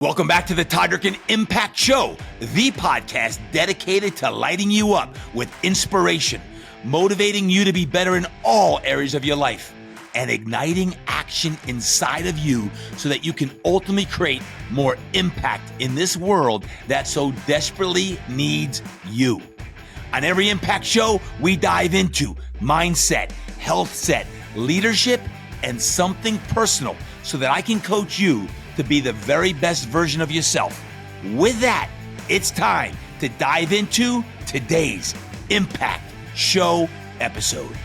Welcome back to the Todd Durkin Impact Show, the podcast dedicated to lighting you up with inspiration, motivating you to be better in all areas of your life, and igniting action inside of you so that you can ultimately create more impact in this world that so desperately needs you. On every Impact Show, we dive into mindset, health set, leadership, and something personal so that I can coach you to be the very best version of yourself. With that, it's time to dive into today's Impact Show episode.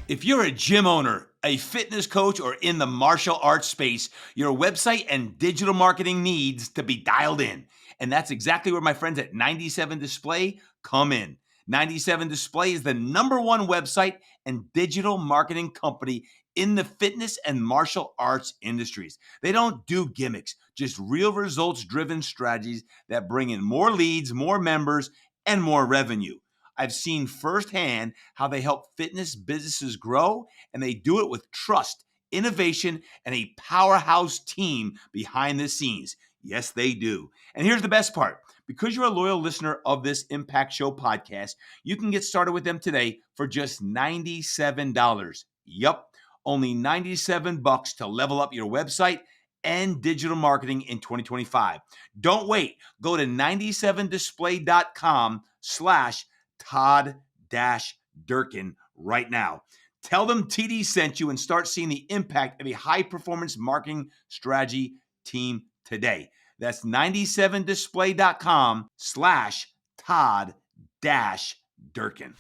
If you're a gym owner, a fitness coach, or in the martial arts space, your website and digital marketing needs to be dialed in. And that's exactly where my friends at 97 Display come in. 97 Display is the #1 website and digital marketing company in the fitness and martial arts industries. They don't do gimmicks, just real results-driven strategies that bring in more leads, more members, and more revenue. I've seen firsthand how they help fitness businesses grow, and they do it with trust, innovation, and a powerhouse team behind the scenes. Yes, they do. And here's the best part. Because you're a loyal listener of this Impact Show podcast, you can get started with them today for just $97. Yup, only $97 to level up your website and digital marketing in 2025. Don't wait. Go to 97display.com/Todd-Durkin right now. Tell them TD sent you and start seeing the impact of a high-performance marketing strategy team today. That's 97display.com/Todd-Durkin.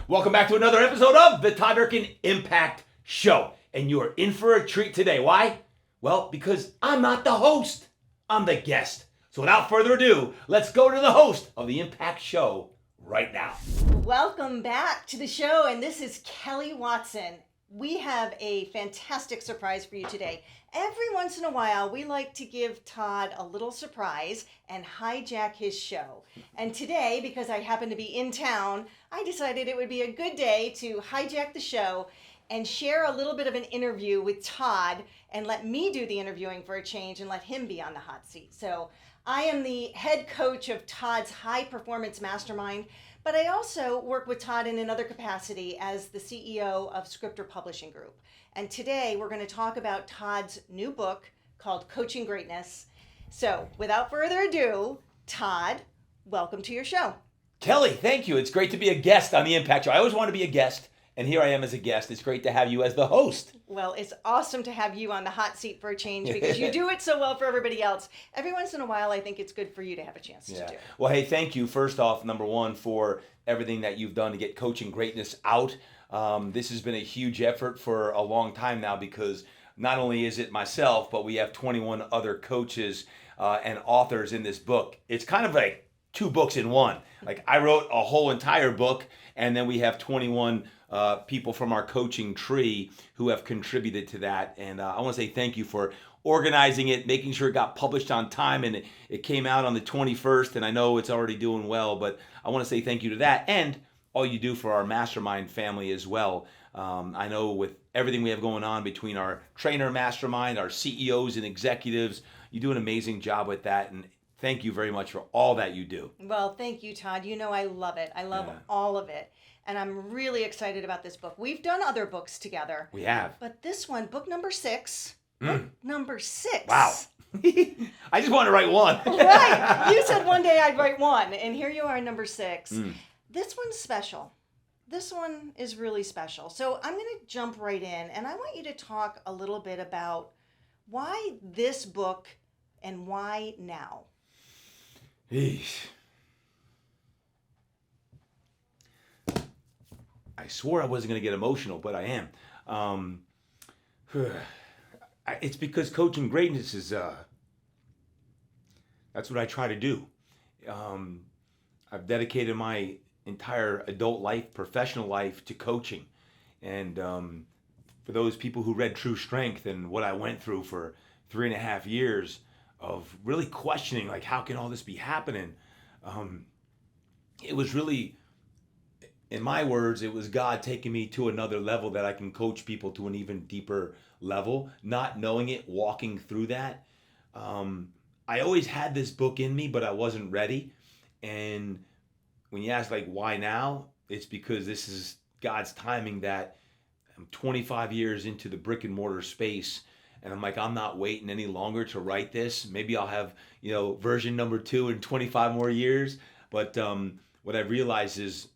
Welcome back to another episode of the Todd Durkin Impact Show. And you are in for a treat today. Why? Well, because I'm not the host. I'm the guest. So without further ado, let's go to the host of the Impact Show right now. Welcome back to the show, and this is Kelli Watson. We have a fantastic surprise for you today. Every once in a while, we like to give Todd a little surprise and hijack his show. And today, because I happen to be in town, I decided it would be a good day to hijack the show and share a little bit of an interview with Todd and let me do the interviewing for a change and let him be on the hot seat. So I am the head coach of Todd's High Performance Mastermind, but I also work with Todd in another capacity as the CEO of Scriptor Publishing Group. And today we're going to talk about Todd's new book called Coaching Greatness. So without further ado, Todd, welcome to your show. Kelli, thank you. It's great to be a guest on the Impact Show. I always want to be a guest, and here I am as a guest. It's great to have you as the host. Well, it's awesome to have you on the hot seat for a change because you do it so well for everybody else. Every once in a while, I think it's good for you to have a chance to do. Well, hey, thank you, first off, #1, for everything that you've done to get Coaching Greatness out. This has been a huge effort for a long time now because not only is it myself, but we have 21 other coaches and authors in this book. It's kind of like 2 books in one. Like I wrote a whole entire book, and then we have 21 people from our coaching tree who have contributed to that. And I want to say thank you for organizing it, making sure it got published on time, and it came out on the 21st, and I know it's already doing well, but I want to say thank you to that, and all you do for our Mastermind family as well. I know with everything we have going on between our trainer Mastermind, our CEOs and executives, you do an amazing job with that, and thank you very much for all that you do. Well, thank you, Todd. You know I love it. I love all of it. And I'm really excited about this book. We've done other books together. We have. But this one, book number 6. Book number 6. Wow. I just want to write one. Right. You said one day I'd write one. And here you are, number 6. This one's special. This one is really special. So I'm going to jump right in. And I want you to talk a little bit about why this book and why now. Eesh. I swore I wasn't going to get emotional, but I am. It's because Coaching Greatness is, that's what I try to do. I've dedicated my entire adult life, professional life to coaching. And for those people who read True Strength and what I went through for 3.5 years of really questioning, like, how can all this be happening? It was really in my words, it was God taking me to another level that I can coach people to an even deeper level, not knowing it, walking through that. Um, I always had this book in me, but I wasn't ready. And when you ask like why now, it's because this is God's timing that I'm 25 years into the brick and mortar space, and I'm like, I'm not waiting any longer to write this. Maybe I'll have, version number 2 in 25 more years. But what I've realized is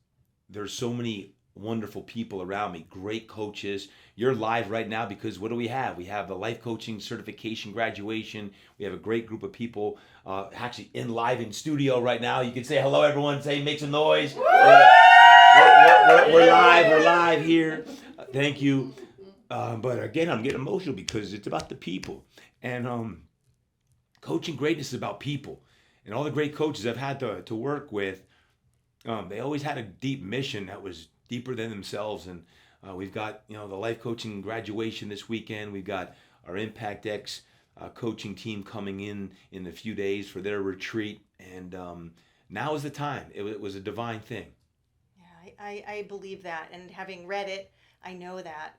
there's so many wonderful people around me, great coaches. You're live right now because what do we have? We have the life coaching certification graduation. We have a great group of people actually in studio right now. You can say hello, everyone. Say, make some noise. We're live. We're live here. Thank you. But again, I'm getting emotional because it's about the people. And coaching greatness is about people. And all the great coaches I've had to work with, they always had a deep mission that was deeper than themselves. And we've got, the life coaching graduation this weekend. We've got our Impact X coaching team coming in a few days for their retreat. And now is the time. It was a divine thing. Yeah, I believe that. And having read it, I know that.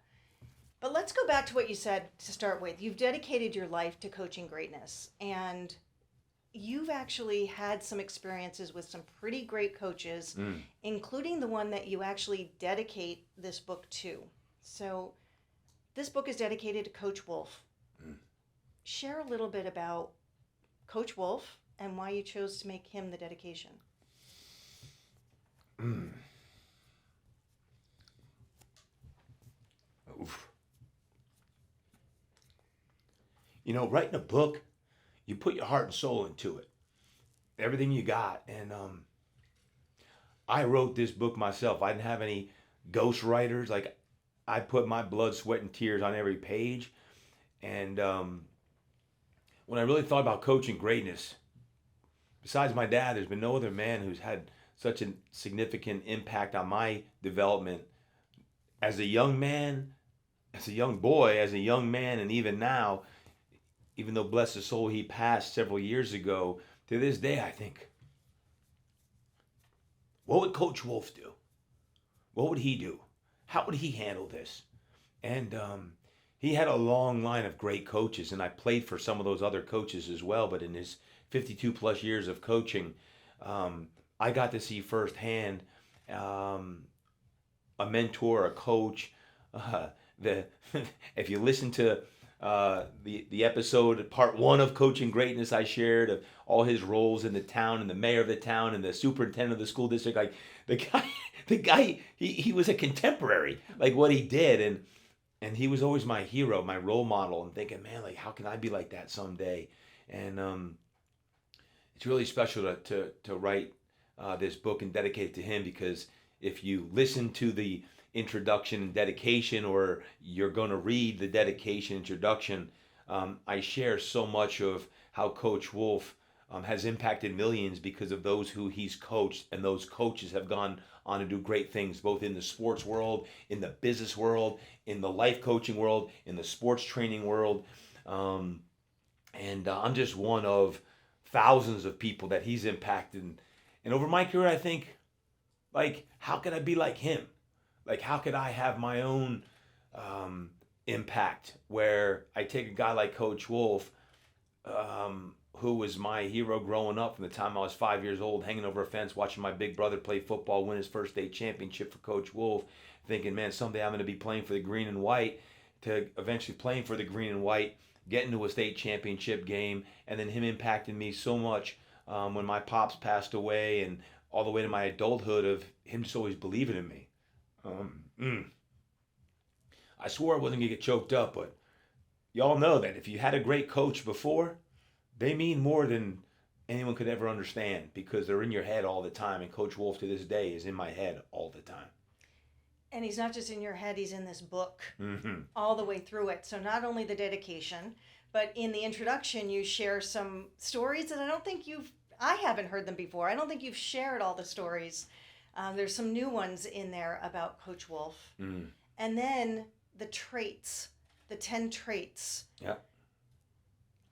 But let's go back to what you said to start with. You've dedicated your life to coaching greatness, and you've actually had some experiences with some pretty great coaches, including the one that you actually dedicate this book to. So this book is dedicated to Coach Wolf. Share a little bit about Coach Wolf and why you chose to make him the dedication. Oof. Writing a book, you put your heart and soul into it, everything you got. And I wrote this book myself. I didn't have any ghost writers. Like, I put my blood, sweat, and tears on every page. And when I really thought about coaching greatness, besides my dad, there's been no other man who's had such a significant impact on my development as a young man, as a young boy, as a young man, and even now. Even though, bless his soul, he passed several years ago, to this day, I think, what would Coach Wolf do? What would he do? How would he handle this? And he had a long line of great coaches, and I played for some of those other coaches as well. But in his 52 plus years of coaching, I got to see firsthand a mentor, a coach. If you listen to the episode part 1 of Coaching Greatness, I shared of all his roles in the town, and the mayor of the town, and the superintendent of the school district. Like, the guy, he was a contemporary, like what he did, and he was always my hero, my role model. And thinking, man, like, how can I be like that someday? And it's really special to write this book and dedicate it to him, because if you listen to the introduction and dedication, or you're going to read the dedication introduction, I share so much of how Coach Wolf has impacted millions because of those who he's coached, and those coaches have gone on to do great things, both in the sports world, in the business world, in the life coaching world, in the sports training world. And I'm just one of thousands of people that he's impacted. And over my career, I think, like, how could I be like him? Like, how could I have my own impact, where I take a guy like Coach Wolf, who was my hero growing up from the time I was 5 years old, hanging over a fence, watching my big brother play football, win his first state championship for Coach Wolf, thinking, man, someday I'm going to be playing for the green and white, to eventually playing for the green and white, getting to a state championship game, and then him impacting me so much when my pops passed away, and all the way to my adulthood, of him just always believing in me. I swore I wasn't going to get choked up, but y'all know that if you had a great coach before, they mean more than anyone could ever understand, because they're in your head all the time. And Coach Wolf to this day is in my head all the time. And he's not just in your head, he's in this book all the way through it. So not only the dedication, but in the introduction, you share some stories that I haven't heard them before. I don't think you've shared all the stories. There's some new ones in there about Coach Wolf. And then the traits, the 10 traits. Yeah.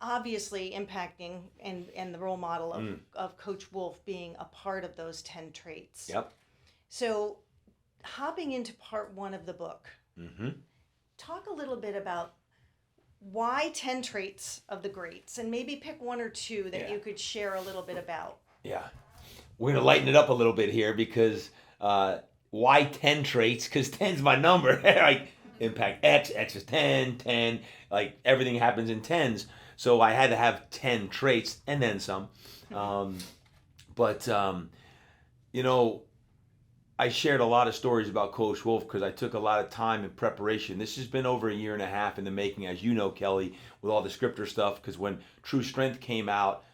Obviously impacting, and the role model of Coach Wolf being a part of those 10 traits. Yep. So hopping into part 1 of the book, Mm-hmm. talk a little bit about why 10 traits of the greats, and maybe pick one or two that Yeah. you could share a little bit about. Yeah. We're going to lighten it up a little bit here because why 10 traits? Because 10's my number. Like impact X, X is 10, 10, like everything happens in tens. So I had to have 10 traits and then some. But you know, I shared a lot of stories about Coach Wolf because I took a lot of time in preparation. This has been over a year and a half in the making, as you know, Kelly, with all the Scriptor stuff. Because when True Strength came out,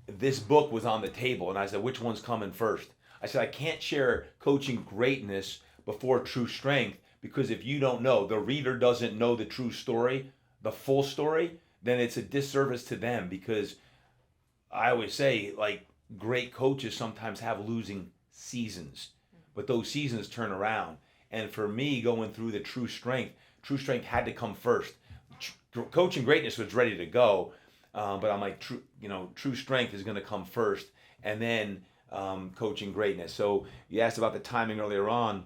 this book was on the table, and I said, which one's coming first? I said, I can't share coaching greatness before True Strength because if you don't know, the reader doesn't know the true story, the full story, then it's a disservice to them because I always say, like, great coaches sometimes have losing seasons, but those seasons turn around. And for me, going through the True Strength had to come first. Coaching greatness was ready to go, but I'm like, True Strength is going to come first, and then coaching greatness. So you asked about the timing earlier on,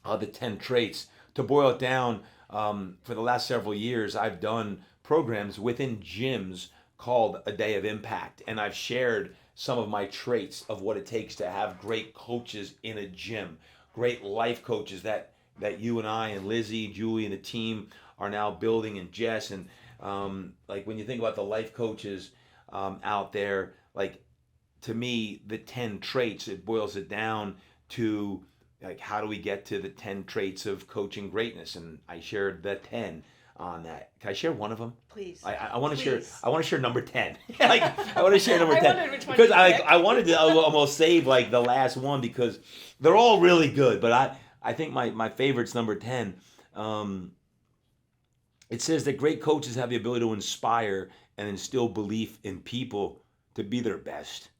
the 10 traits. To boil it down, for the last several years, I've done programs within gyms called A Day of Impact, and I've shared some of my traits of what it takes to have great coaches in a gym, great life coaches that you and I and Lizzie, Julie, and the team are now building, and Jess, and like when you think about the life coaches out there, like to me, the 10 traits, it boils it down to like how do we get to the 10 traits of coaching greatness, and I shared the 10 on that. Can I share one of them? Please. I want to share. Please. I want to share number 10. Like I want to share number 10 I wondered which one because you I picked. I wanted to almost save like the last one because they're all really good, but I think my favorite's number 10. It says that great coaches have the ability to inspire and instill belief in people to be their best.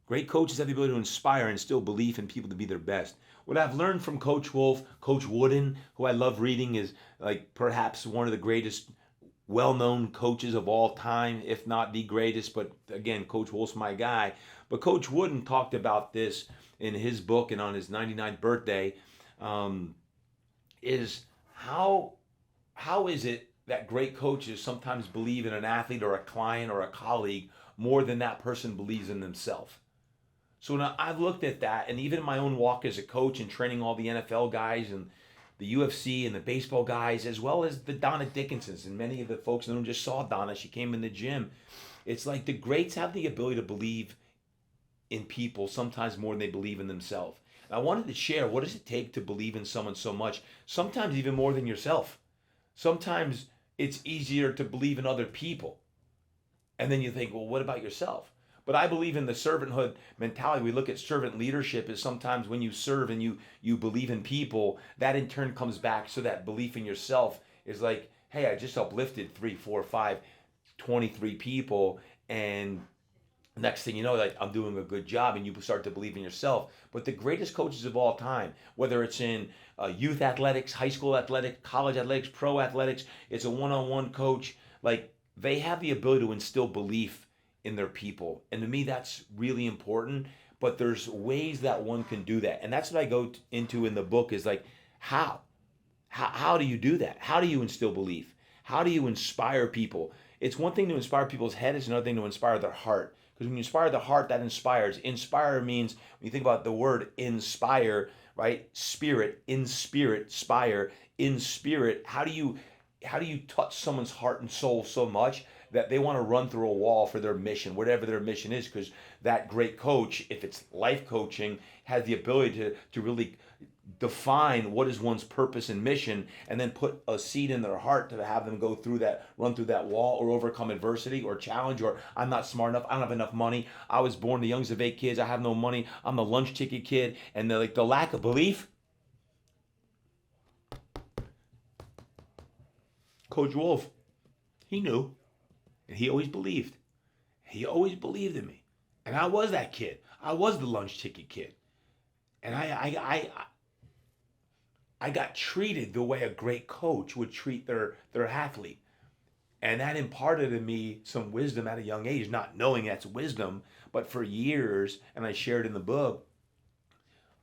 Great coaches have the ability to inspire and instill belief in people to be their best. What I've learned from Coach Wolf, Coach Wooden, who I love reading, is like perhaps one of the greatest well-known coaches of all time, if not the greatest. But again, Coach Wolf's my guy. But Coach Wooden talked about this in his book and on his 99th birthday. Is how is it that great coaches sometimes believe in an athlete or a client or a colleague more than that person believes in themselves? So now I've looked at that, and even in my own walk as a coach and training all the NFL guys and the UFC and the baseball guys, as well as the Donna Dickinsons and many of the folks in the room just saw Donna. She came in the gym. It's like the greats have the ability to believe in people sometimes more than they believe in themselves. And I wanted to share, what does it take to believe in someone so much? Sometimes even more than yourself. Sometimes it's easier to believe in other people. And then you think, well, what about yourself? But I believe in the servanthood mentality. We look at servant leadership as sometimes when you serve and you believe in people, that in turn comes back. So that belief in yourself is like, hey, I just uplifted 3, 4, 5, 23 people. And next thing you know, like I'm doing a good job, and you start to believe in yourself. But the greatest coaches of all time, whether it's in youth athletics, high school athletics, college athletics, pro athletics, it's a one-on-one coach, like they have the ability to instill belief in their people. And to me, that's really important. But there's ways that one can do that. And that's what I go into in the book is like, how? How do you do that? How do you instill belief? How do you inspire people? It's one thing to inspire people's head. It's another thing to inspire their heart. Because when you inspire the heart, that inspires. Inspire means, when you think about the word inspire, right? Spirit, in spirit, spire, in spirit. How do you touch someone's heart and soul so much that they want to run through a wall for their mission, whatever their mission is? Because that great coach, if it's life coaching, has the ability to really define what is one's purpose and mission, and then put a seed in their heart to have them go through that, run through that wall, or overcome adversity or challenge, or I'm not smart enough, I don't have enough money, I was born the youngest of 8 kids, I have no money, I'm the lunch ticket kid, and the lack of belief. Coach Wolf, he knew, and he always believed. He always believed in me, and I was that kid. I was the lunch ticket kid, and I got treated the way a great coach would treat their athlete. And that imparted in me some wisdom at a young age, not knowing that's wisdom, but for years, and I shared in the book,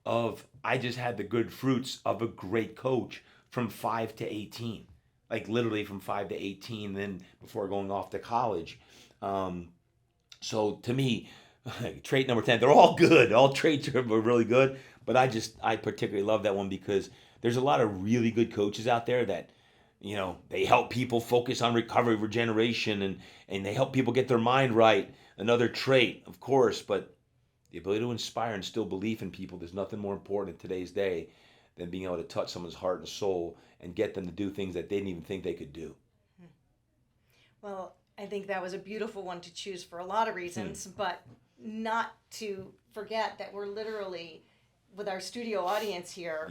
of I just had the good fruits of a great coach from 5 to 18, like literally from 5 to 18, then before going off to college. So to me, trait number 10, they're all good. All traits are really good, but I particularly love that one because there's a lot of really good coaches out there that, they help people focus on recovery, regeneration, and they help people get their mind right. Another trait, of course, but the ability to inspire and instill belief in people. There's nothing more important in today's day than being able to touch someone's heart and soul and get them to do things that they didn't even think they could do. Well, I think that was a beautiful one to choose for a lot of reasons, but not to forget that we're literally, with our studio audience here,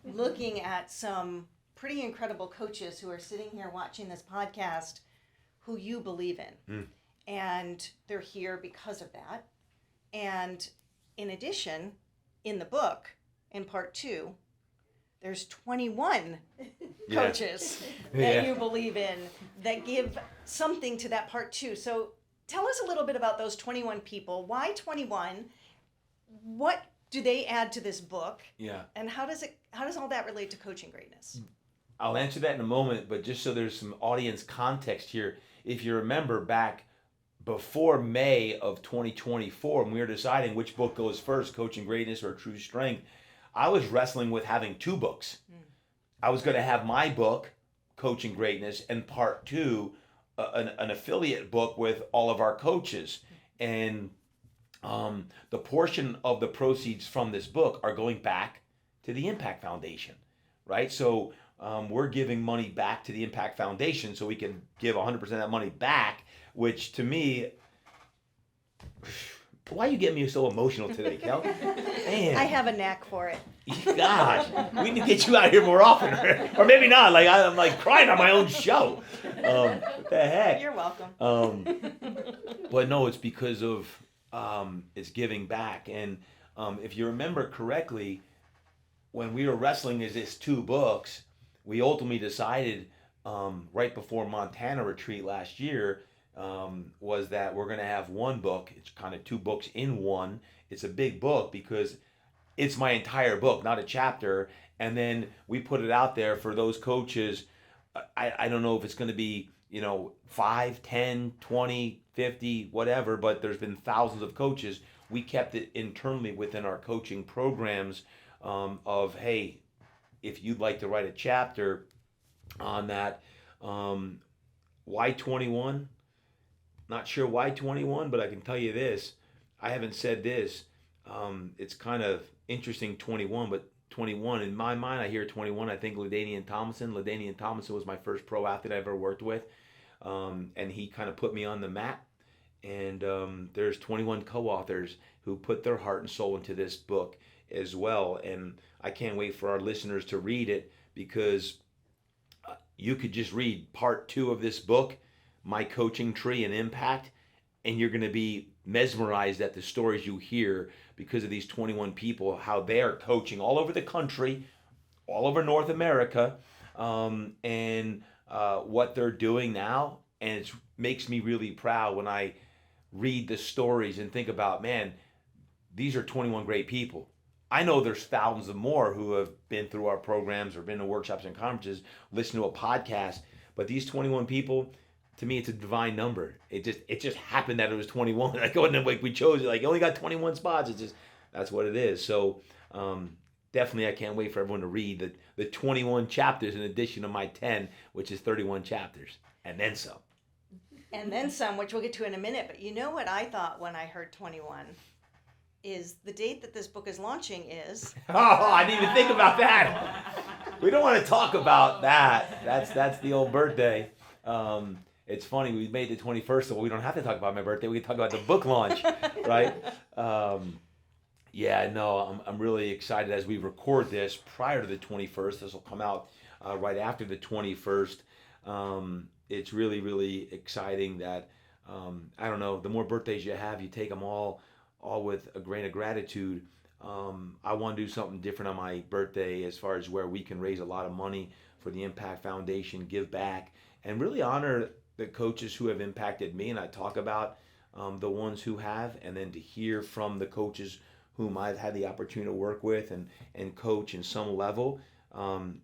looking at some pretty incredible coaches who are sitting here watching this podcast who you believe in. And they're here because of that. And in addition, in the book, in part 2, there's 21 coaches that you believe in that give something to that part 2. So tell us a little bit about those 21 people. Why 21? What do they add to this book? Yeah. And how does all that relate to coaching greatness? I'll answer that in a moment, but just so there's some audience context here, if you remember back before May of 2024, when we were deciding which book goes first, Coaching Greatness or True Strength, I was wrestling with having 2 books. I was going to have my book, Coaching Greatness, and part 2, an affiliate book with all of our coaches. And the portion of the proceeds from this book are going back to the Impact Foundation, right? So we're giving money back to the Impact Foundation so we can give 100% of that money back, which to me, why are you getting me so emotional today, Kel? Man. I have a knack for it. Gosh, we need to get you out here more often, or maybe not. Like I'm like crying on my own show. What the heck? You're welcome. But no, it's because of it's giving back. And if you remember correctly, when we were wrestling as this 2 books, we ultimately decided right before Montana retreat last year was that we're going to have one book. It's kind of 2 books in one. It's a big book because it's my entire book, not a chapter. And then we put it out there for those coaches. I don't know if it's going to be, 5, 10, 20, 50, whatever, but there's been thousands of coaches. We kept it internally within our coaching programs of, hey, if you'd like to write a chapter on that, why 21? Not sure why 21, but I can tell you this. I haven't said this. It's kind of interesting 21, but 21, in my mind, I hear 21, I think LaDainian Tomlinson. LaDainian Tomlinson was my first pro athlete I ever worked with. And he kind of put me on the map. And there's 21 co-authors who put their heart and soul into this book as well. And I can't wait for our listeners to read it because you could just read part 2 of this book, My Coaching Tree and Impact, and you're going to be mesmerized at the stories you hear because of these 21 people, how they are coaching all over the country, all over North America, and what they're doing now. And it makes me really proud when I read the stories and think about, man, these are 21 great people. I know there's thousands of more who have been through our programs or been to workshops and conferences, listened to a podcast, but these 21 people, to me, it's a divine number. It just happened that it was 21. Like, we chose it. Like, you only got 21 spots. It's just, that's what it is. So definitely I can't wait for everyone to read the 21 chapters in addition to my 10, which is 31 chapters. And then some. And then some, which we'll get to in a minute. But you know what I thought when I heard 21? Is the date that this book is launching is... Oh, I didn't even think about that. We don't want to talk about that. That's the old birthday. It's funny, we made the 21st, so we don't have to talk about my birthday. We can talk about the book launch, right? I'm really excited as we record this prior to the 21st. This will come out right after the 21st. It's really, really exciting that, I don't know, the more birthdays you have, you take them all with a grain of gratitude. I want to do something different on my birthday as far as where we can raise a lot of money for the Impact Foundation, give back, and really honor the coaches who have impacted me. And I talk about the ones who have, and then to hear from the coaches whom I've had the opportunity to work with and coach in some level.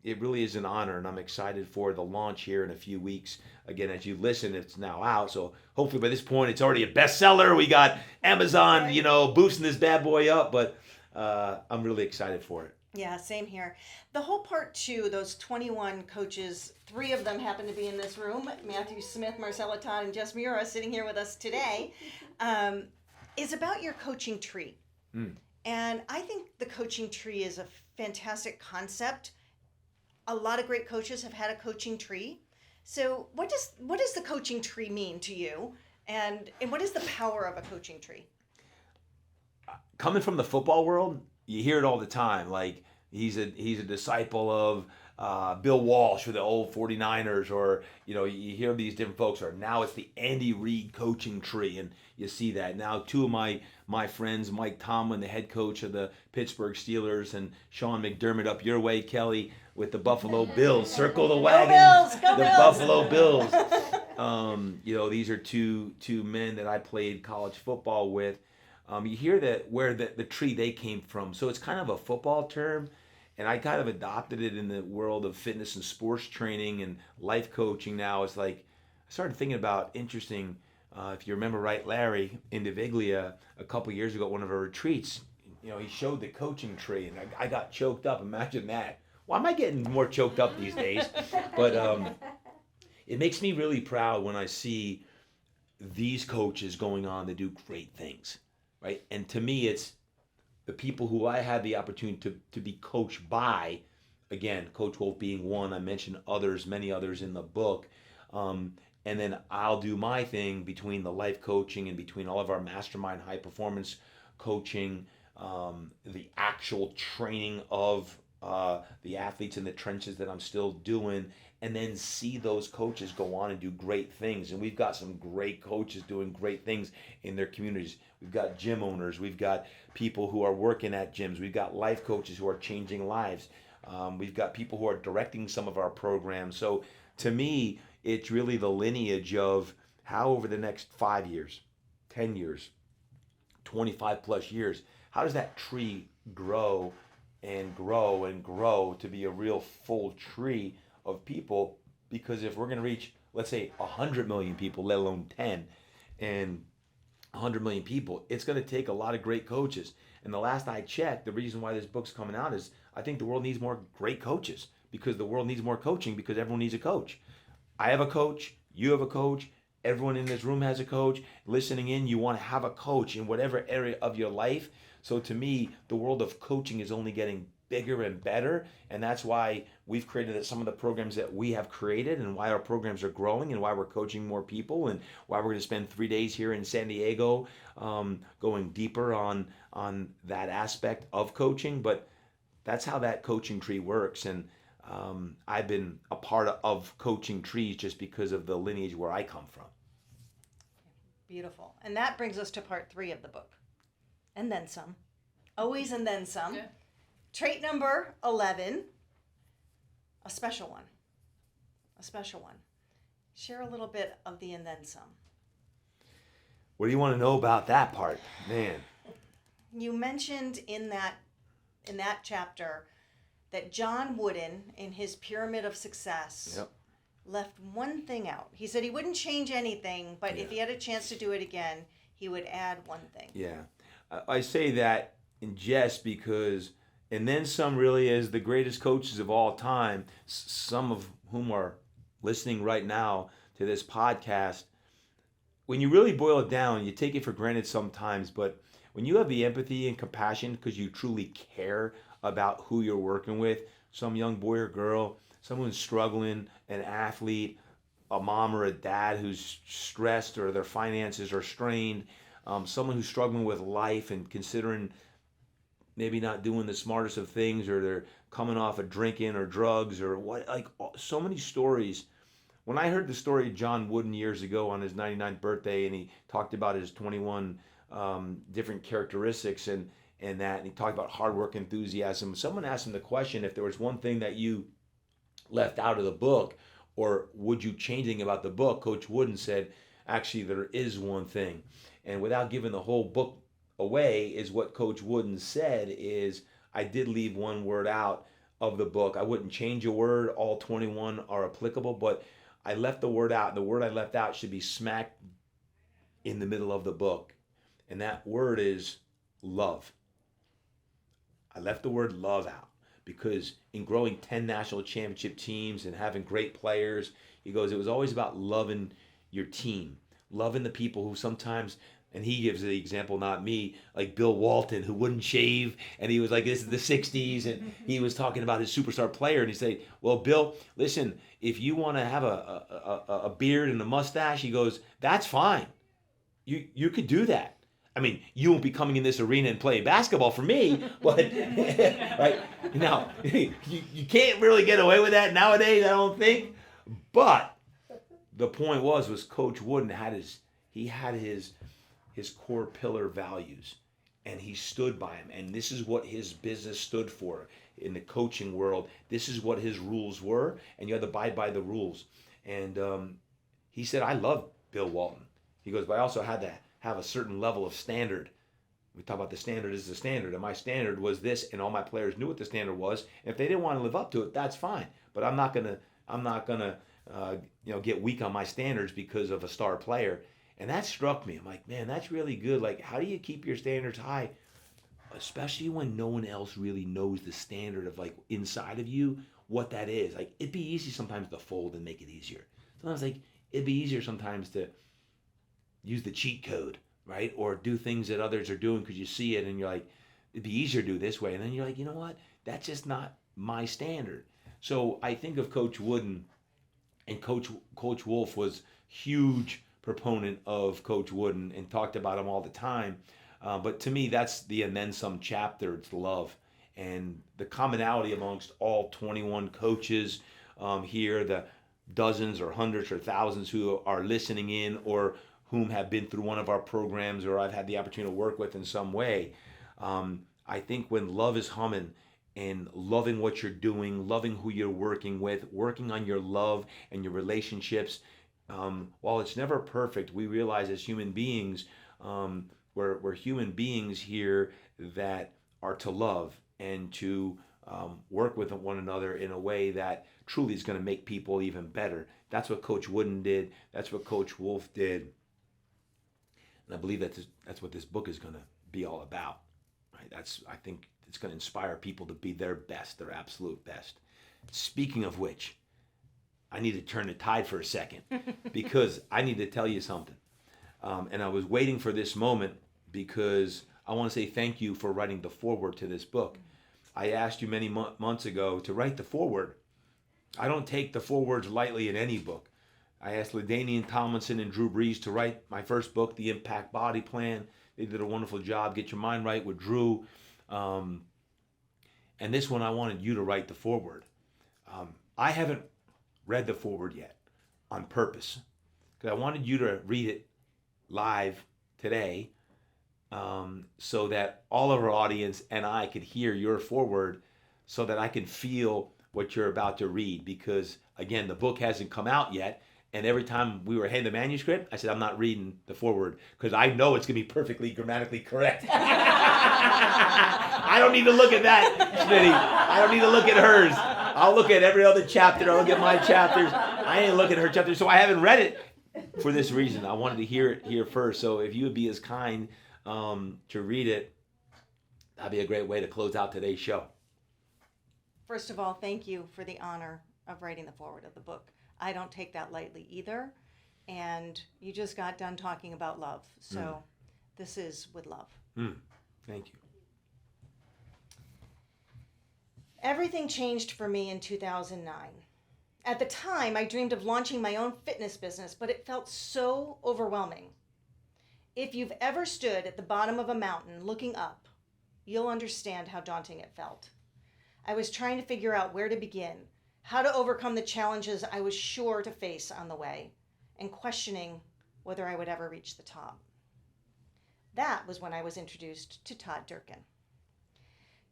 It really is an honor, and I'm excited for the launch here in a few weeks. Again, as you listen, it's now out, so hopefully by this point it's already a bestseller. We got Amazon, boosting this bad boy up, but I'm really excited for it. Yeah, same here. The whole part 2, those 21 coaches, 3 of them happen to be in this room, Matthew Smith, Marcella Todd, and Jess Mura sitting here with us today, is about your coaching tree. And I think the coaching tree is a fantastic concept. A lot of great coaches have had a coaching tree. So what does the coaching tree mean to you? And what is the power of a coaching tree? Coming from the football world, you hear it all the time. Like he's a disciple of Bill Walsh for the old 49ers, or you hear these different folks. Or now it's the Andy Reid coaching tree, and you see that now. 2 of my friends, Mike Tomlin, the head coach of the Pittsburgh Steelers, and Sean McDermott up your way, Kelly, with the Buffalo Bills. Circle the wagon. Go the Bills. Buffalo Bills. These are two men that I played college football with. You hear that where the tree they came from. So it's kind of a football term, and I kind of adopted it in the world of fitness and sports training and life coaching. Now it's like I started thinking about interesting. If you remember right, Larry Indiviglia, a couple years ago at one of our retreats, he showed the coaching tree, and I got choked up. Imagine that. Why am I getting more choked up these days? But it makes me really proud when I see these coaches going on to do great things, right? And to me, it's the people who I had the opportunity to be coached by. Again, Coach Wolf being one. I mentioned others, many others in the book. And then I'll do my thing between the life coaching and between all of our Mastermind high performance coaching, the actual training of the athletes in the trenches that I'm still doing, and then see those coaches go on and do great things. And we've got some great coaches doing great things in their communities. We've got gym owners. We've got people who are working at gyms. We've got life coaches who are changing lives. We've got people who are directing some of our programs. So to me, it's really the lineage of how over the next 5 years, 10 years, 25 plus years, how does that tree grow and grow and grow to be a real full tree of people? Because if we're going to reach, let's say, 100 million people, let alone 10, and 100 million people, it's going to take a lot of great coaches. And the last I checked, the reason why this book's coming out is I think the world needs more great coaches, because the world needs more coaching, because everyone needs a coach. I have a coach, you have a coach, everyone in this room has a coach. Listening in, you want to have a coach in whatever area of your life. So to me, the world of coaching is only getting bigger and better, and that's why we've created some of the programs that we have created, and why our programs are growing, and why we're coaching more people, and why we're going to spend 3 days here in San Diego going deeper on that aspect of coaching. But that's how that coaching tree works, and I've been a part of coaching trees just because of the lineage where I come from. Beautiful. And that brings us to part 3 of the book. And then some. Always and then some. Yeah. Trait number 11, a special one. A special one. Share a little bit of the and then some. What do you want to know about that part, man? You mentioned in that chapter that John Wooden, in his Pyramid of Success, left one thing out. He said he wouldn't change anything, but if he had a chance to do it again, he would add one thing. Yeah. I say that in jest because, and then some really is the greatest coaches of all time, some of whom are listening right now to this podcast. When you really boil it down, you take it for granted sometimes, but when you have the empathy and compassion because you truly care about who you're working with, some young boy or girl, someone who's struggling, an athlete, a mom or a dad who's stressed or their finances are strained, someone who's struggling with life and considering maybe not doing the smartest of things, or they're coming off of drinking or drugs or what, like so many stories. When I heard the story of John Wooden years ago on his 99th birthday, and he talked about his 21 different characteristics and he talked about hard work, enthusiasm. Someone asked him the question, if there was one thing that you left out of the book, or would you change anything about the book? Coach Wooden said, actually, there is one thing. And without giving the whole book away is what Coach Wooden said is I did leave one word out of the book. I wouldn't change a word. All 21 are applicable, but I left the word out. The word I left out should be smack in the middle of the book. And that word is love. I left the word love out because in growing 10 national championship teams and having great players, he goes, it was always about loving your team, loving the people who sometimes, and he gives the example, not me, like Bill Walton, who wouldn't shave, and he was like, this is the 60s, and he was talking about his superstar player, and he said, well, Bill, listen, if you want to have a beard and a mustache, he goes, that's fine. You could do that. I mean, you won't be coming in this arena and playing basketball for me, but right now you can't really get away with that nowadays, I don't think. But the point was Coach Wooden had his core pillar values, and he stood by them. And this is what his business stood for in the coaching world. This is what his rules were, and you had to abide by the rules. And he said, I love Bill Walton. He goes, but I also had to have a certain level of standard. We talk about the standard is the standard, and my standard was this, and all my players knew what the standard was. And if they didn't want to live up to it, that's fine. But I'm not gonna get weak on my standards because of a star player. And that struck me. I'm like, man, that's really good. Like, how do you keep your standards high, especially when no one else really knows the standard of like inside of you what that is? Like, it'd be easy sometimes to fold and make it easier. Sometimes like it'd be easier sometimes to use the cheat code, right? Or do things that others are doing because you see it and you're like, it'd be easier to do this way. And then you're like, you know what? That's just not my standard. So I think of Coach Wooden, and Coach Wolf was huge proponent of Coach Wooden and talked about him all the time. But to me, that's the and then some chapter. It's love. And the commonality amongst all 21 coaches here, the dozens or hundreds or thousands who are listening in or whom have been through one of our programs or I've had the opportunity to work with in some way. I think when love is humming and loving what you're doing, loving who you're working with, working on your love and your relationships, while it's never perfect, we realize as human beings, we're human beings here that are to love and to work with one another in a way that truly is going to make people even better. That's what Coach Wooden did. That's what Coach Wolf did. And I believe that's what this book is going to be all about. Right? I think it's going to inspire people to be their best, their absolute best. Speaking of which, I need to turn the tide for a second because I need to tell you something. And I was waiting for this moment because I want to say thank you for writing the foreword to this book. I asked you many months ago to write the foreword. I don't take the forewords lightly in any book. I asked LaDainian Tomlinson and Drew Brees to write my first book, The Impact Body Plan. They did a wonderful job. Get Your Mind Right with Drew. And this one, I wanted you to write the foreword. I haven't read the foreword yet on purpose because I wanted you to read it live today so that all of our audience and I could hear your foreword so that I can feel what you're about to read because, again, the book hasn't come out yet. And every time we were handed the manuscript, I said, I'm not reading the foreword because I know it's going to be perfectly grammatically correct. I don't need to look at that, Smitty. I don't need to look at hers. I'll look at every other chapter. I'll look at my chapters. I ain't looking at her chapter. So I haven't read it for this reason. I wanted to hear it here first. So if you would be as kind to read it, that'd be a great way to close out today's show. First of all, thank you for the honor of writing the foreword of the book. I don't take that lightly either. And you just got done talking about love. So this is with love. Thank you. Everything changed for me in 2009. At the time, I dreamed of launching my own fitness business, but it felt so overwhelming. If you've ever stood at the bottom of a mountain looking up, you'll understand how daunting it felt. I was trying to figure out where to begin, how to overcome the challenges I was sure to face on the way, and questioning whether I would ever reach the top. That was when I was introduced to Todd Durkin.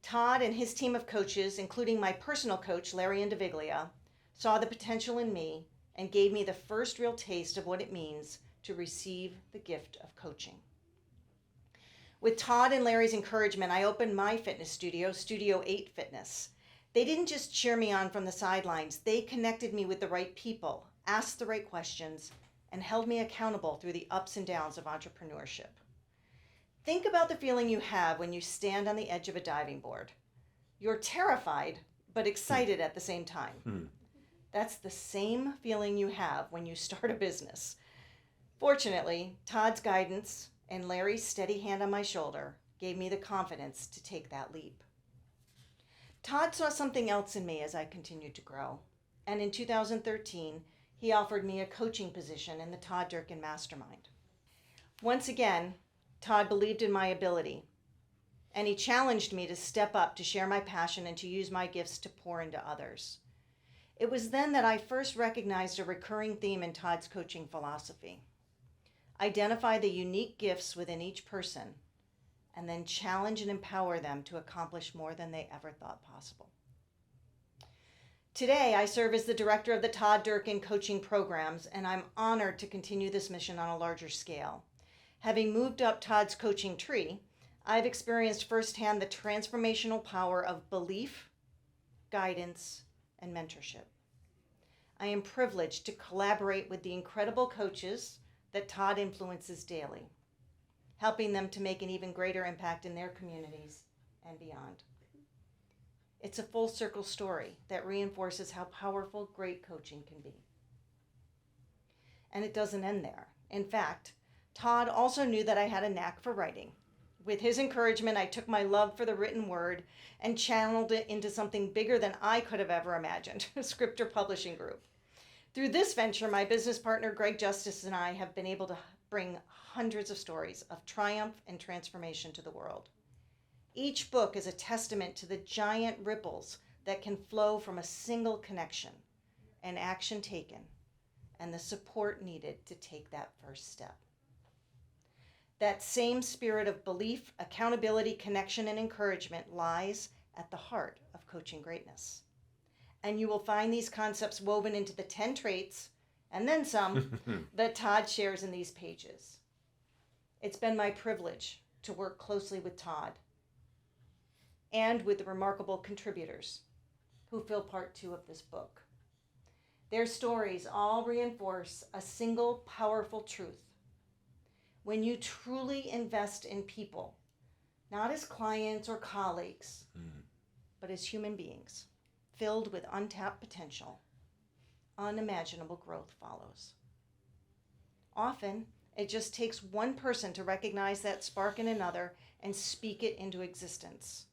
Todd and his team of coaches, including my personal coach, Larry Indiviglia, saw the potential in me and gave me the first real taste of what it means to receive the gift of coaching. With Todd and Larry's encouragement, I opened my fitness studio, Studio 8 Fitness. They didn't just cheer me on from the sidelines. They connected me with the right people, asked the right questions, and held me accountable through the ups and downs of entrepreneurship. Think about the feeling you have when you stand on the edge of a diving board. You're terrified, but excited at the same time. That's the same feeling you have when you start a business. Fortunately, Todd's guidance and Larry's steady hand on my shoulder gave me the confidence to take that leap. Todd saw something else in me as I continued to grow, and in 2013, he offered me a coaching position in the Todd Durkin Mastermind. Once again, Todd believed in my ability, and he challenged me to step up, to share my passion, and to use my gifts to pour into others. It was then that I first recognized a recurring theme in Todd's coaching philosophy. Identify the unique gifts within each person, and then challenge and empower them to accomplish more than they ever thought possible. Today, I serve as the director of the Todd Durkin coaching programs, and I'm honored to continue this mission on a larger scale. Having moved up Todd's coaching tree, I've experienced firsthand the transformational power of belief, guidance, and mentorship. I am privileged to collaborate with the incredible coaches that Todd influences daily, helping them to make an even greater impact in their communities and beyond. It's a full circle story that reinforces how powerful great coaching can be. And it doesn't end there. In fact, Todd also knew that I had a knack for writing. With his encouragement, I took my love for the written word and channeled it into something bigger than I could have ever imagined, Scriptor Publishing Group. Through this venture, my business partner, Greg Justice, and I have been able to bring hundreds of stories of triumph and transformation to the world. Each book is a testament to the giant ripples that can flow from a single connection, an action taken, and the support needed to take that first step. That same spirit of belief, accountability, connection, and encouragement lies at the heart of coaching greatness. And you will find these concepts woven into the 10 traits, and then some, that Todd shares in these pages. It's been my privilege to work closely with Todd and with the remarkable contributors who fill part 2 of this book. Their stories all reinforce a single powerful truth. When you truly invest in people, not as clients or colleagues, but as human beings, filled with untapped potential, unimaginable growth follows. Often, it just takes one person to recognize that spark in another and speak it into existence.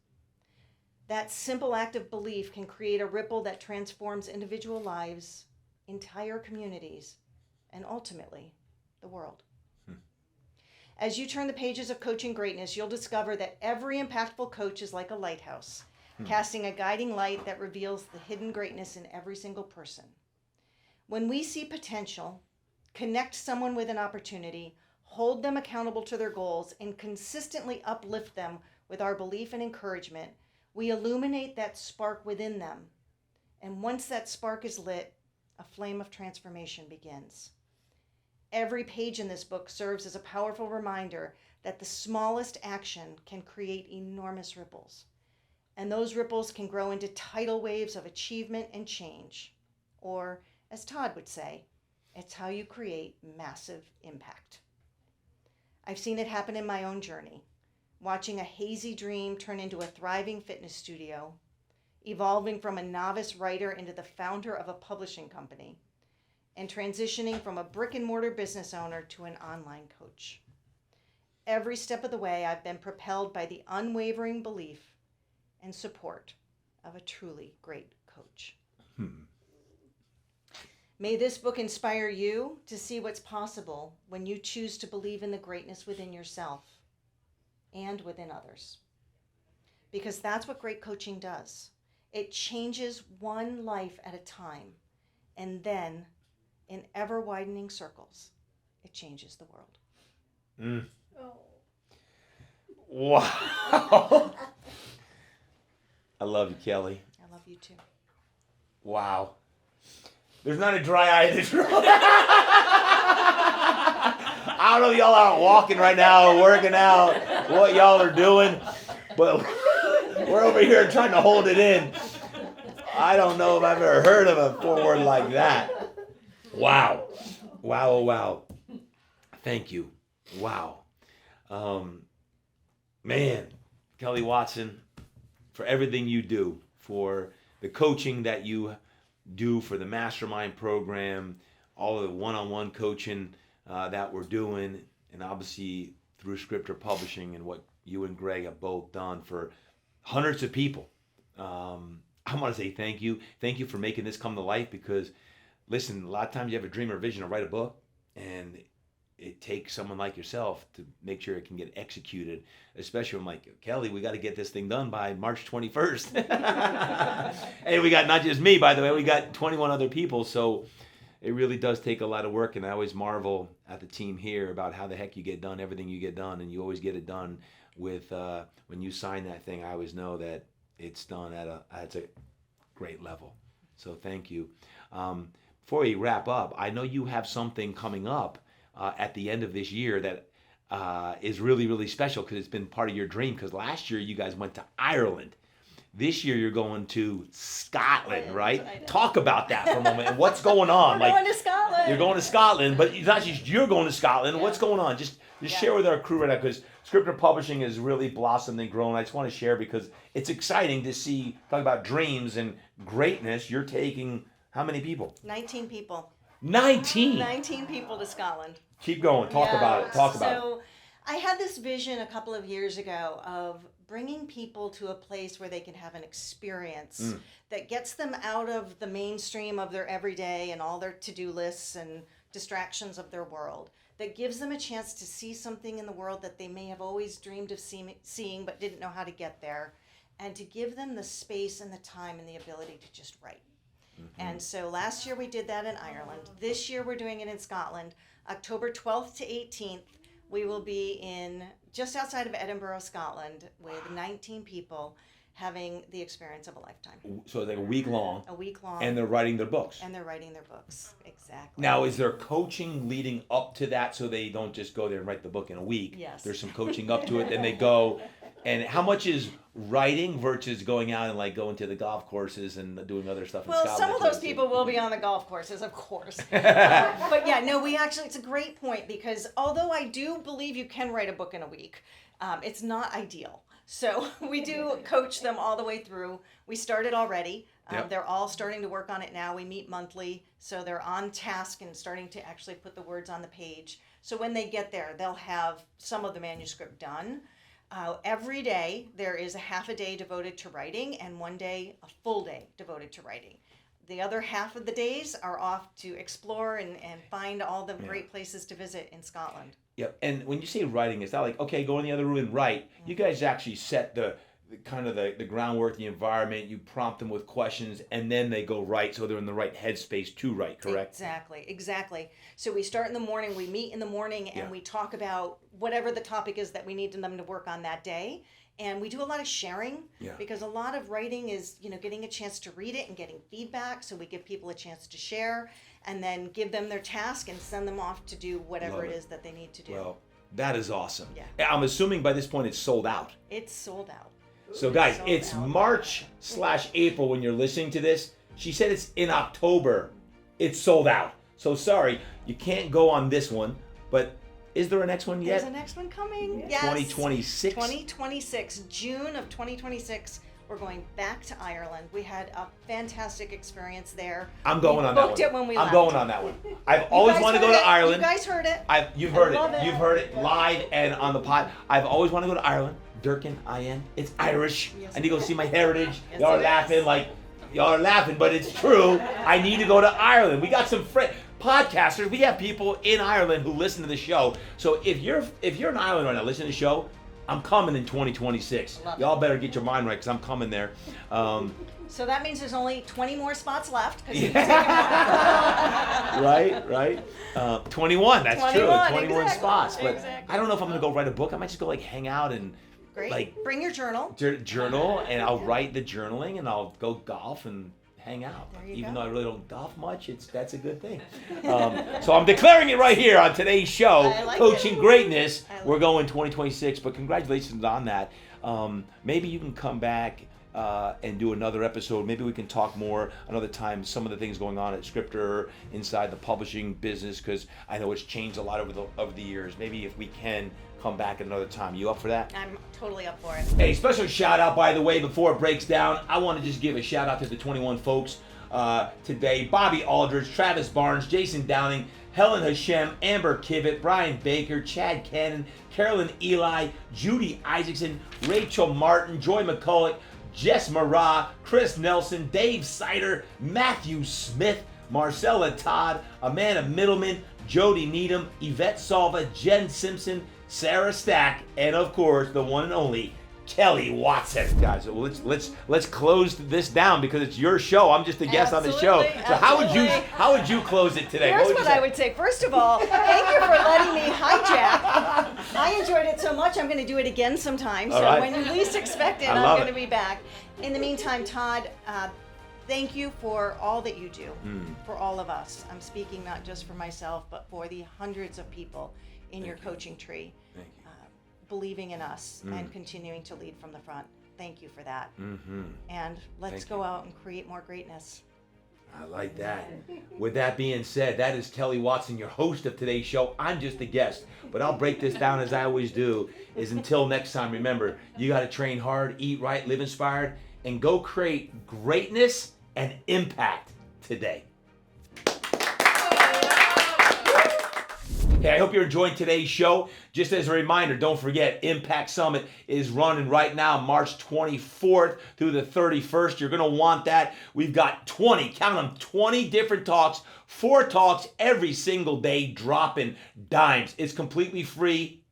That simple act of belief can create a ripple that transforms individual lives, entire communities, and ultimately, the world. As you turn the pages of Coaching Greatness, you'll discover that every impactful coach is like a lighthouse, casting a guiding light that reveals the hidden greatness in every single person. When we see potential, connect someone with an opportunity, hold them accountable to their goals, and consistently uplift them with our belief and encouragement, we illuminate that spark within them. And once that spark is lit, a flame of transformation begins. Every page in this book serves as a powerful reminder that the smallest action can create enormous ripples. And those ripples can grow into tidal waves of achievement and change. Or, as Todd would say, it's how you create massive impact. I've seen it happen in my own journey, watching a hazy dream turn into a thriving fitness studio, evolving from a novice writer into the founder of a publishing company, and transitioning from a brick-and-mortar business owner to an online coach. Every step of the way, I've been propelled by the unwavering belief and support of a truly great coach. May this book inspire you to see what's possible when you choose to believe in the greatness within yourself and within others. Because that's what great coaching does. It changes one life at a time, and then, in ever-widening circles, it changes the world. Oh. Wow. I love you, Kelli. I love you too. Wow. There's not a dry eye in this room. I don't know if y'all are walking right now or working out. what y'all are doing, but we're over here trying to hold it in. I don't know if I've ever heard of a forward like that. Wow. Wow, oh, wow. Thank you. Wow. Man, Kelli Watson, for everything you do, for the coaching that you do for the Mastermind program, all of the one-on-one coaching that we're doing, and obviously through Scriptor Publishing and what you and Greg have both done for hundreds of people. I want to say thank you. Thank you for making this come to life because, listen, a lot of times you have a dream or vision to write a book, and it takes someone like yourself to make sure it can get executed, especially when I'm like, Kelli, we got to get this thing done by March 21st. And we got not just me, by the way, we got 21 other people. So it really does take a lot of work. And I always marvel at the team here about how the heck you get done, everything you get done. And you always get it done with, when you sign that thing, I always know that it's done at a great level. So thank you. Before we wrap up, I know you have something coming up at the end of this year that is really, really special because it's been part of your dream. Because last year you guys went to Ireland. This year you're going to Scotland, right? Talk about that for a moment. And what's going on? We're going to Scotland. You're going to Scotland, but it's not just you're going to Scotland. Yeah. What's going on? Just share with our crew right now because Scriptor Publishing has really blossomed and grown. I just want to share because it's exciting to see, talk about dreams and greatness. You're taking how many people? 19 people. 19? 19 people to Scotland. Keep going. Talk about it. Talk about it. So I had this vision a couple of years ago of bringing people to a place where they can have an experience that gets them out of the mainstream of their everyday and all their to-do lists and distractions of their world, that gives them a chance to see something in the world that they may have always dreamed of seeing but didn't know how to get there, and to give them the space and the time and the ability to just write. And so last year we did that in Ireland. This year we're doing it in Scotland. October 12th to 18th, we will be in just outside of Edinburgh, Scotland, with 19 people having the experience of a lifetime. So it's like a week long. A week long. And they're writing their books. And they're writing their books, exactly. Now, is there coaching leading up to that so they don't just go there and write the book in a week? Yes. There's some coaching up to it, then they go. And how much is writing versus going out and like going to the golf courses and doing other stuff in Scotland? Well, some of those people will be on the golf courses, of course. But yeah, no, it's a great point because although I do believe you can write a book in a week, it's not ideal. So we do coach them all the way through. We started already. Yep. They're all starting to work on it now. We meet monthly, so they're on task and starting to actually put the words on the page. So when they get there, they'll have some of the manuscript done. Every day, there is a half a day devoted to writing and one day, a full day devoted to writing. The other half of the days are off to explore and find all the great places to visit in Scotland. Yep. And when you say writing, it's not like, okay, go in the other room and write. You guys actually set the kind of the groundwork, the environment, you prompt them with questions, and then they go write so they're in the right headspace to write, correct? Exactly. So we start in the morning, we meet in the morning, and we talk about whatever the topic is that we need them to work on that day. And we do a lot of sharing because a lot of writing is, getting a chance to read it and getting feedback. So we give people a chance to share and then give them their task and send them off to do whatever it is that they need to do. Well, that is awesome. Yeah. I'm assuming by this point it's sold out. It's sold out. So guys, it's March/April when you're listening to this. She said it's in October. It's sold out. So sorry, you can't go on this one, but is there a next one yet? There's a next one coming. Yes. 2026? 2026. June of 2026. We're going back to Ireland. We had a fantastic experience there. I'm going on that one. We booked it when we left. I'm going on that one. I've always wanted to go to Ireland. You guys heard it. You've heard it. You've heard it live and on the pod. I've always wanted to go to Ireland. Durkin, I-N. It's Irish. Yes, I need to go see my heritage. Yes, Y'all are it laughing is. y'all are laughing, but it's true. I need to go to Ireland. We got some podcasters. We have people in Ireland who listen to the show. So if you're in Ireland right now, listening to the show, I'm coming in 2026. Y'all better get your mind right because I'm coming there. So that means there's only 20 more spots left. Right. 21, that's 21, true. 21 exactly, spots. But exactly. I don't know if I'm going to go write a book. I might just go hang out and Great. Bring your journal. Journal, and I'll write the journaling and I'll go golf and hang out. There you Even go. though I really don't golf much, that's a good thing. So I'm declaring it right here on today's show, I like Coaching it. Greatness. I like We're going 2026, but congratulations on that. Maybe you can come back and do another episode. Maybe we can talk more another time, some of the things going on at Scriptor inside the publishing business, because I know it's changed a lot over the years. Maybe if we can come back at another time. You up for that? I'm totally up for it. Hey, special shout out, by the way, before it breaks down, I want to just give a shout out to the 21 folks today. Bobby Aldridge, Travis Barnes, Jason Downing, Helen Hashem, Amber Kivett, Brian Baker, Chad Cannon, Carolyn Eli, Judy Isaacson, Rachel Martin, Joy McCulloch, Jess Marah, Chris Nelson, Dave Sider, Matthew Smith, Marcella Todd, Amanda Middleman, Jody Needham, Yvette Salva, Jen Simpson, Sarah Stack, and of course the one and only Kelli Watson. Guys, let's close this down because it's your show. I'm just a guest on the show. So Absolutely. how would you close it today? Here's would what you say? I would say. First of all, thank you for letting me hijack. I enjoyed it so much, I'm going to do it again sometime. So All right. when you least expect it, I I'm love going it. to be back. In the meantime, Todd, thank you for all that you do for all of us. I'm speaking not just for myself, but for the hundreds of people in your coaching tree. Thank you. Believing in us and continuing to lead from the front. Thank you for that. Mm-hmm. And let's Thank go you. out and create more greatness. I like that. With that being said, that is Kelli Watson, your host of today's show. I'm just a guest, but I'll break this down as I always do. Is until next time, remember, you got to train hard, eat right, live inspired, and go create greatness and impact today. Hey, I hope you're enjoying today's show. Just as a reminder, don't forget, Impact Summit is running right now, March 24th through the 31st. You're going to want that. We've got 20, count them, 20 different talks, 4 talks every single day, dropping dimes. It's completely free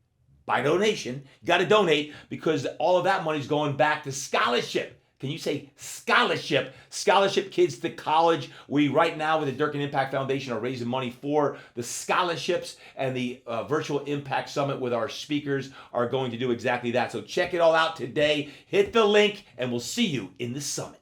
by donation. You got to donate because all of that money is going back to scholarship. Can you say scholarship? Scholarship kids to college. We right now with the Durkin Impact Foundation are raising money for the scholarships, and the Virtual Impact Summit with our speakers are going to do exactly that. So check it all out today. Hit the link and we'll see you in the summit.